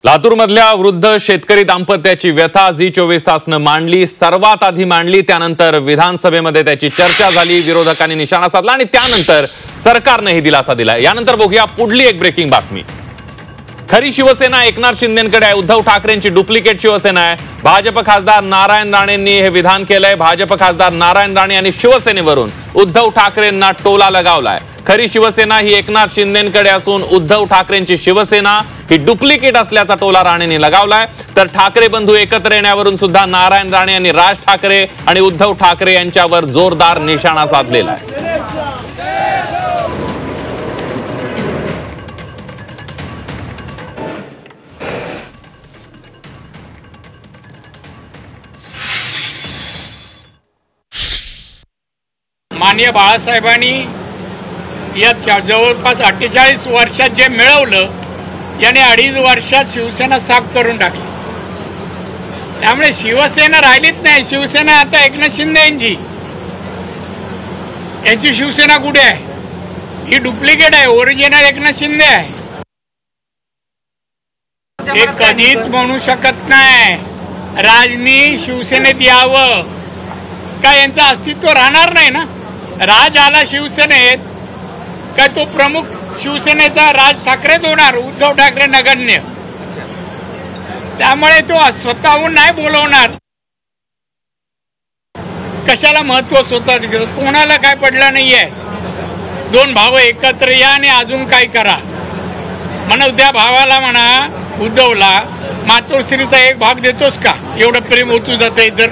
लातूरमधल्या वृद्ध शेतकरी दाम्पत्याची व्यथा झी24 तासनं मांडली, सर्वात आधी मांडली। त्यानंतर विधानसभेमध्ये त्याची चर्चा झाली, विरोधकांनी निशाणा साधला आणि त्यानंतर सरकारनेही दिलासा दिला। यानंतर बघूया पुढली एक ब्रेकिंग बातमी। खरी शिवसेना एकनाथ शिंदेंकडे आहे, उद्धव ठाकरेंची डुप्लिकेट शिवसेना आहे। भाजप खासदार नारायण राणेंनी हे विधान केलंय। भाजप खासदार नारायण राणे यांनी शिवसेनेवरून उद्धव ठाकरेंना टोला लगावलाय। खरी शिवसेना ही एकनाथ शिंदेंकडे असून उद्धव ठाकरेंची शिवसेना ही डुप्लिकेट असल्याचा टोला राणेंनी लगावलाय। तर ठाकरे बंधू एकत्र येण्यावरून सुद्धा नारायण राणे यांनी राज ठाकरे आणि उद्धव ठाकरे यांच्यावर जोरदार निशाणा साधलेला आहे। माननीय बाळासाहेबांनी या जवळपास 48 वर्षात जे मिळवलं याने 2.5 वर्षात शिवसेना साफ करून टाकली। त्यामुळे शिवसेना राहिलीच नाही। शिवसेना आता एकनाथ शिंदे यांची शिवसेना कुठे आहे? ही डुप्लिकेट आहे, ओरिजिनल एकनाथ शिंदे आहे। हे कधीच म्हणू शकत नाही राजनी शिवसेनेत यावं, काय यांचं अस्तित्व राहणार नाही ना। राज आला शिवसेनेत काय तो प्रमुख शिवसेनेचा राज ठाकरेच होणार, उद्धव ठाकरे नगण्य। त्यामुळे तो स्वतःहून नाही बोलवणार। कशाला महत्व स्वतःच घेतो? कोणाला काय पडलं नाहीये। 2 भाव एकत्र या आणि अजून काय करा म्हणा। त्या भावाला म्हणा उद्धवला मातोश्रीचा 1 भाग देतोस का? एवढं प्रेम होतू जाते तर